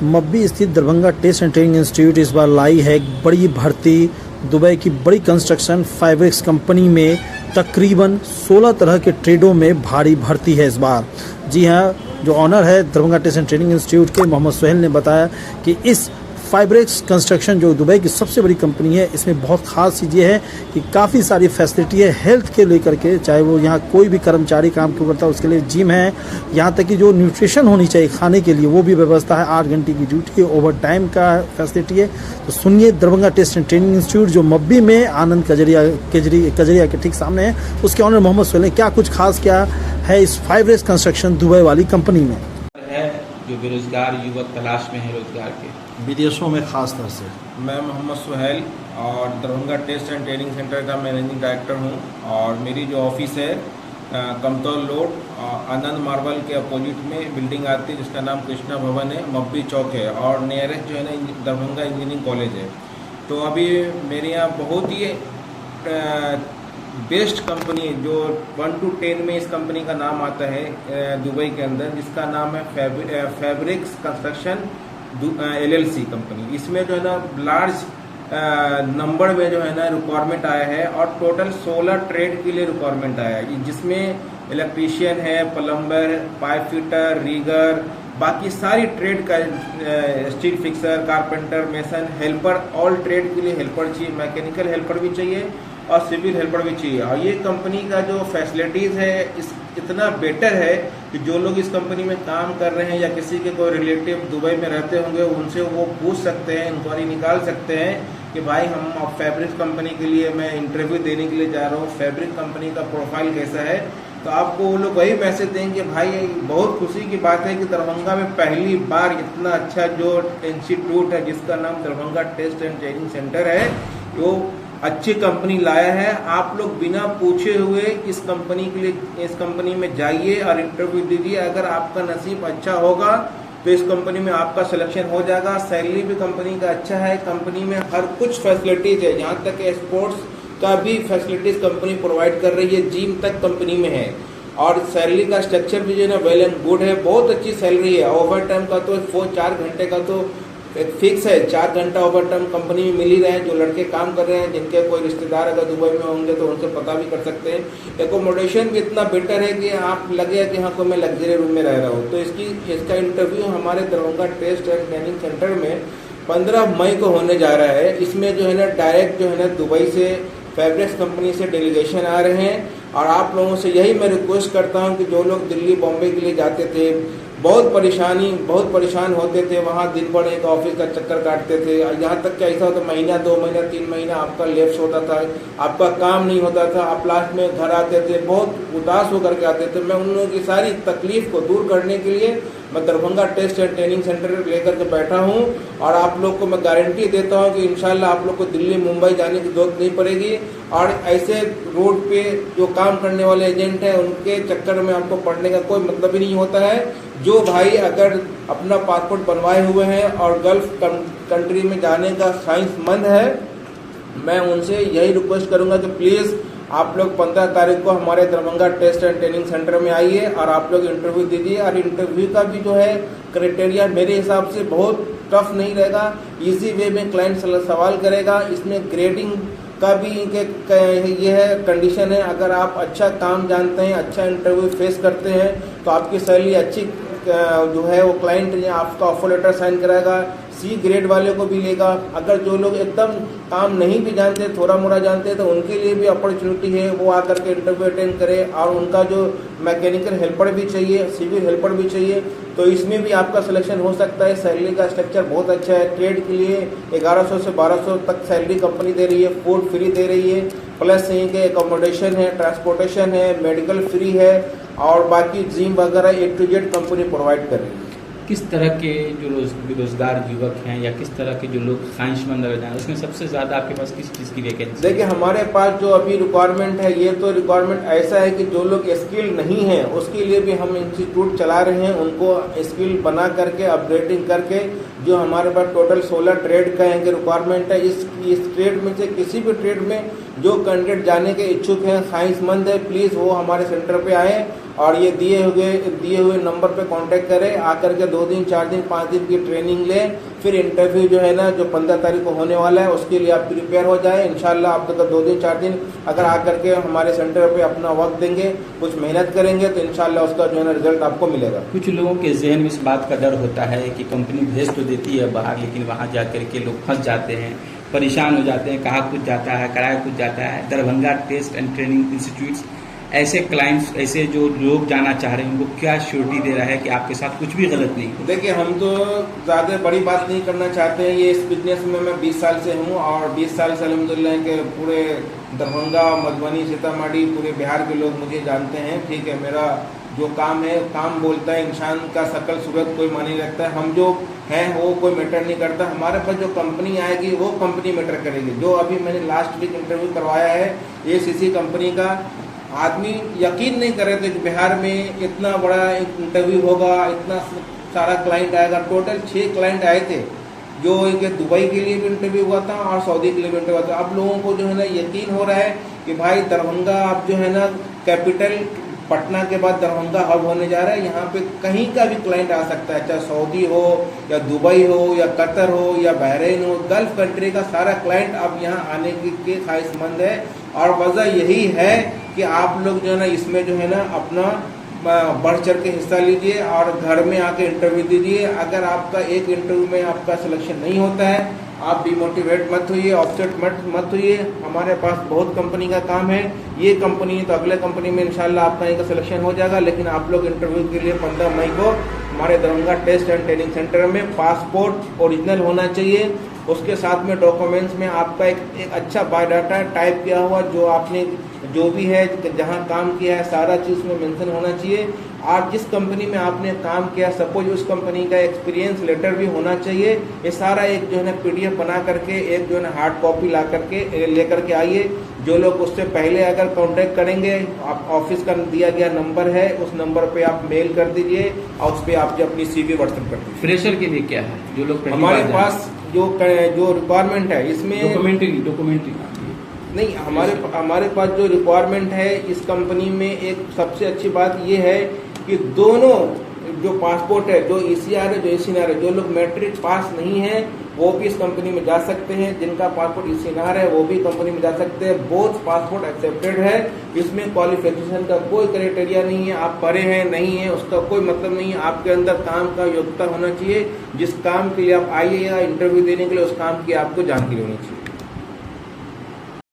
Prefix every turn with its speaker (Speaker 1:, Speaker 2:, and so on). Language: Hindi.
Speaker 1: मब्बी स्थित Darbhanga test and training institute इस बार लाई है एक बड़ी भर्ती। दुबई की बड़ी कंस्ट्रक्शन फाइब्रिक्स कंपनी में तकरीबन 16 तरह के ट्रेडों में भारी भर्ती है इस बार। जी हाँ, जो ऑनर है Darbhanga test and training institute के मोहम्मद सोहेल ने बताया कि इस फाइब्रिक्स कंस्ट्रक्शन जो दुबई की सबसे बड़ी कंपनी है, इसमें बहुत ख़ास चीज़ ये है कि काफ़ी सारी फैसिलिटी है हेल्थ के लेकर के। चाहे वो यहाँ कोई भी कर्मचारी काम क्यों करता है, उसके लिए जिम है, यहाँ तक कि जो न्यूट्रिशन होनी चाहिए खाने के लिए वो भी व्यवस्था है। 8 घंटे की ड्यूटी है, ओवर टाइम का फैसिलिटी है। तो सुनिए, Darbhanga test and training institute जो मब्बी में आनंद कजरिया के ठीक सामने है, उसके ऑनर मोहम्मद सोहेल ने क्या कुछ खास क्या है इस फाइब्रिक्स कंस्ट्रक्शन दुबई वाली कंपनी में।
Speaker 2: है जो बेरोजगार युवक तलाश में है रोजगार के,
Speaker 1: विदेशों में खास तौर से।
Speaker 3: मैं मोहम्मद सोहेल और Darbhanga test and training centre का मैनेजिंग डायरेक्टर हूं। और मेरी जो ऑफिस है कमतौल रोड आनंद मार्बल के अपोजिट में बिल्डिंग आती है जिसका नाम कृष्णा भवन है, मब्बी चौक है और नियरेस्ट जो है ना दरभंगा इंजीनियरिंग कॉलेज है। तो अभी मेरे यहाँ बहुत ही बेस्ट कंपनी जो 1 to 10 में इस कंपनी का नाम आता है दुबई के अंदर, जिसका नाम है फैब्रिक्स कंस्ट्रक्शन LLC कंपनी। इसमें जो है ना लार्ज नंबर में जो है ना रिक्वायरमेंट आया है और टोटल 16 ट्रेड के लिए रिक्वायरमेंट आया है, जिसमें इलेक्ट्रीशियन है, प्लम्बर, पाइप फिटर, रीगर, बाकी सारी ट्रेड का steel fixer, carpenter, mason, helper, all trade के लिए हेल्पर चाहिए, मैकेनिकल हेल्पर भी चाहिए और सिविल हेल्पर भी चाहिए। और ये कंपनी का जो फैसिलिटीज़ है इतना बेटर है कि जो लोग इस कंपनी में काम कर रहे हैं या किसी के कोई रिलेटिव दुबई में रहते होंगे, उनसे वो पूछ सकते हैं, इंक्वायरी निकाल सकते हैं कि भाई हम फैब्रिक कंपनी के लिए मैं इंटरव्यू देने के लिए जा रहा हूँ, फैब्रिक कंपनी का प्रोफाइल कैसा है। तो आपको वो लोग वही मैसेज देंगे। भाई बहुत खुशी की बात है कि दरभंगा में पहली बार इतना अच्छा जो इंस्टीट्यूट है जिसका नाम Darbhanga test and training centre है, वो अच्छी कंपनी लाया है। आप लोग बिना पूछे हुए इस कंपनी के लिए इस कंपनी में जाइए और इंटरव्यू दीजिए। अगर आपका नसीब अच्छा होगा तो इस कंपनी में आपका सिलेक्शन हो जाएगा। सैलरी भी कंपनी का अच्छा है, कंपनी में हर कुछ फैसिलिटीज है, यहाँ तक स्पोर्ट्स का भी फैसिलिटीज कंपनी प्रोवाइड कर रही है, जिम तक कंपनी में है। और सैलरी का स्ट्रक्चर भी जो है ना वेल एंड गुड है, बहुत अच्छी सैलरी है। ओवर टाइम का तो 4 घंटे का तो एक फिक्स है, 4 घंटा ओवर टाइम कंपनी में मिल ही रहे हैं। जो लड़के काम कर रहे हैं, जिनके कोई रिश्तेदार अगर दुबई में होंगे तो उनसे पता भी कर सकते हैं। एकोमोडेशन भी इतना बेटर है कि आप लगे कि हाँ कोई मैं लग्जरी रूम में रह रहा हूँ। तो इसका इंटरव्यू हमारे Darbhanga test and training centre में 15 मई को होने जा रहा है। इसमें जो है ना डायरेक्ट जो है ना दुबई से फैब्रिक्स कंपनी से डेलीगेशन आ रहे हैं। और आप लोगों से यही मैं रिक्वेस्ट करता हूं कि जो लोग दिल्ली बॉम्बे के लिए जाते थे, बहुत परेशान होते थे, वहाँ दिन भर एक ऑफिस का चक्कर काटते थे। यहाँ तक कि ऐसा होता महीना 2 महीना 3 महीना आपका लैप्स होता था, आपका काम नहीं होता था, आप लास्ट में घर आते थे बहुत उदास होकर के आते थे। मैं उन लोगों की सारी तकलीफ को दूर करने के लिए मैं Darbhanga test and training centre लेकर के बैठा हूँ। और आप लोग को मैं गारंटी देता हूँ कि इंशाल्लाह आप लोग को दिल्ली मुंबई जाने की जरूरत नहीं पड़ेगी। और ऐसे रोड पे जो काम करने वाले एजेंट हैं उनके चक्कर में आपको पड़ने का कोई मतलब ही नहीं होता है। जो भाई अगर अपना पासपोर्ट बनवाए हुए हैं और गल्फ कंट्री में जाने का ख्वाहिशमंद है, मैं उनसे यही रिक्वेस्ट करूंगा कि प्लीज़ आप लोग 15 तारीख को हमारे Darbhanga test and training centre में आइए और आप लोग इंटरव्यू दीजिए। और इंटरव्यू का भी जो है क्राइटेरिया मेरे हिसाब से बहुत टफ नहीं रहेगा, इजी वे में क्लाइंट सवाल करेगा। इसमें ग्रेडिंग का भी ये है कंडीशन है, अगर आप अच्छा काम जानते हैं, अच्छा इंटरव्यू फेस करते हैं तो आपकी सैलरी अच्छी जो है वो क्लाइंट आपका ऑफर लेटर साइन कराएगा, C ग्रेड वाले को भी लेगा। अगर जो लोग एकदम काम नहीं भी जानते, थोड़ा मोड़ा जानते हैं, तो उनके लिए भी अपॉर्चुनिटी है, वो आकर के इंटरव्यू अटेंड करें। और उनका जो मैकेनिकल हेल्पर भी चाहिए, सिविल हेल्पर भी चाहिए, तो इसमें भी आपका सिलेक्शन हो सकता है। सैलरी का स्ट्रक्चर बहुत अच्छा है। ट्रेड के लिए 1100 से 1200 तक सैलरी कंपनी दे रही है, फूड फ्री दे रही है, प्लस यहीं के एकोमोडेशन है, ट्रांसपोर्टेशन है, मेडिकल फ्री है और बाकी जिम वगैरह A to Z company provide कर रही है।
Speaker 2: किस तरह के जो बेरोजगार युवक हैं या किस तरह के जो लोग ख्वाहिशमंद रह जाएं, उसमें सबसे ज़्यादा आपके पास किस चीज़ की वैकेंसी?
Speaker 3: देखिए हमारे पास जो अभी रिक्वायरमेंट है, ये तो रिक्वायरमेंट ऐसा है कि जो लोग स्किल नहीं है उसके लिए भी हम इंस्टीट्यूट चला रहे हैं, उनको स्किल बना करके अपग्रेडिंग करके जो हमारे पास टोटल 16 ट्रेड का है रिक्वायरमेंट है। इस ट्रेड में से किसी भी ट्रेड में जो कैंडिडेट जाने के इच्छुक हैं, ख्वाहिशमंद है, प्लीज़ वो हमारे सेंटर पे आएँ और ये दिए हुए नंबर पे कांटेक्ट करें। आकर के 2 दिन 4 दिन 5 दिन की ट्रेनिंग लें, फिर इंटरव्यू जो है ना जो 15 तारीख को होने वाला है उसके लिए आप प्रिपेयर हो जाएं। इंशाल्लाह आप तक 2 दिन 4 दिन अगर आकर के हमारे सेंटर पे अपना वक्त देंगे, कुछ मेहनत करेंगे तो इंशाल्लाह उसका जो है ना रिजल्ट आपको मिलेगा।
Speaker 2: कुछ लोगों के जहन में इस बात का डर होता है कि कंपनी भेज तो देती है बाहर, लेकिन वहाँ जा कर के लोग फंस जाते हैं, परेशान हो जाते हैं, कहाँ कुछ जाता है, कराया कुछ जाता है। Darbhanga test and training institutes ऐसे क्लाइंट्स, ऐसे जो लोग जाना चाह रहे हैं उनको क्या श्योरिटी दे रहा है कि आपके साथ कुछ भी गलत नहीं हो?
Speaker 3: देखिए, हम तो ज़्यादा बड़ी बात नहीं करना चाहते हैं। ये इस बिजनेस में मैं 20 साल से हूँ और 20 साल से अल्हम्दुलिल्लाह के पूरे दरभंगा, मधुबनी, सीतामढ़ी, पूरे बिहार के लोग मुझे जानते हैं। ठीक है, मेरा जो काम है, काम बोलता है, इंसान का शकल सूरत कोई मानी रखता है। हम जो हैं वो कोई मैटर नहीं करता। हमारे पास जो कंपनी आएगी वो कंपनी मैटर करेगी। जो अभी मैंने लास्ट वीक इंटरव्यू करवाया है ACC कंपनी का, आदमी यकीन नहीं कर रहे थे कि बिहार में इतना बड़ा इंटरव्यू होगा, इतना सारा क्लाइंट आएगा। टोटल 6 क्लाइंट आए थे, जो एक दुबई के लिए भी इंटरव्यू हुआ था और सऊदी के लिए भी इंटरव्यू हुआ था। अब लोगों को जो है ना यकीन हो रहा है कि भाई दरभंगा अब जो है ना कैपिटल, पटना के बाद दरभंगा हब होने जा रहा है। यहाँ पे कहीं का भी क्लाइंट आ सकता है, चाहे सऊदी हो या दुबई हो या कतर हो या बहरीन हो, गल्फ कंट्री का सारा क्लाइंट अब यहाँ आने के ख्वाहिशमंद है। और वजह यही है कि आप लोग जो है ना इसमें जो है ना अपना बढ़ चढ़ के हिस्सा लीजिए और घर में आके इंटरव्यू दीजिए। अगर आपका एक इंटरव्यू में आपका सिलेक्शन नहीं होता है, आप डिमोटिवेट मत होइए, अपसेट मत होइए। हमारे पास बहुत कंपनी का काम है। ये कंपनी तो अगले कंपनी में इंशाल्लाह आपका इनका सिलेक्शन हो जाएगा। लेकिन आप लोग इंटरव्यू के लिए 15 मई को हमारे Darbhanga test and training centre में पासपोर्ट ओरिजिनल होना चाहिए। उसके साथ में डॉक्यूमेंट्स में आपका एक अच्छा बायोडाटा टाइप किया हुआ, जो आपने जो भी है जहाँ काम किया है सारा चीज़ में मेंशन होना चाहिए। आप जिस कंपनी में आपने काम किया, सपोज उस कंपनी का एक्सपीरियंस लेटर भी होना चाहिए। ये सारा एक जो है ना PDF बना करके एक जो है ना हार्ड कॉपी ला करके लेकर के आइए। जो लोग उससे पहले अगर कांटेक्ट करेंगे, आप ऑफिस का दिया गया नंबर है, उस नंबर पे आप मेल कर दीजिए और उस पर आप जो अपनी CV व्हाट्सएप कर दीजिए।
Speaker 2: फ्रेशर के लिए क्या है, जो लोग
Speaker 3: हमारे पास जो रिक्वायरमेंट है इसमें
Speaker 2: डॉक्यूमेंट्री
Speaker 3: नहीं, हमारे पास जो रिक्वायरमेंट है इस कंपनी में, एक सबसे अच्छी बात ये है कि दोनों जो पासपोर्ट है, जो ECR है, जो ECNR है, जो लोग मैट्रिक पास नहीं है वो भी इस कंपनी में जा सकते हैं। जिनका पासपोर्ट ECNR है वो भी कंपनी में जा सकते हैं। बोथ पासपोर्ट एक्सेप्टेड है। इसमें क्वालिफिकेशन का कोई क्राइटेरिया नहीं है, आप पढ़े हैं नहीं है उसका कोई मतलब नहीं है। आपके अंदर काम का योग्यता होना चाहिए। जिस काम के लिए आप आइएगा इंटरव्यू देने के लिए, उस काम की आपको जानकारी होनी चाहिए।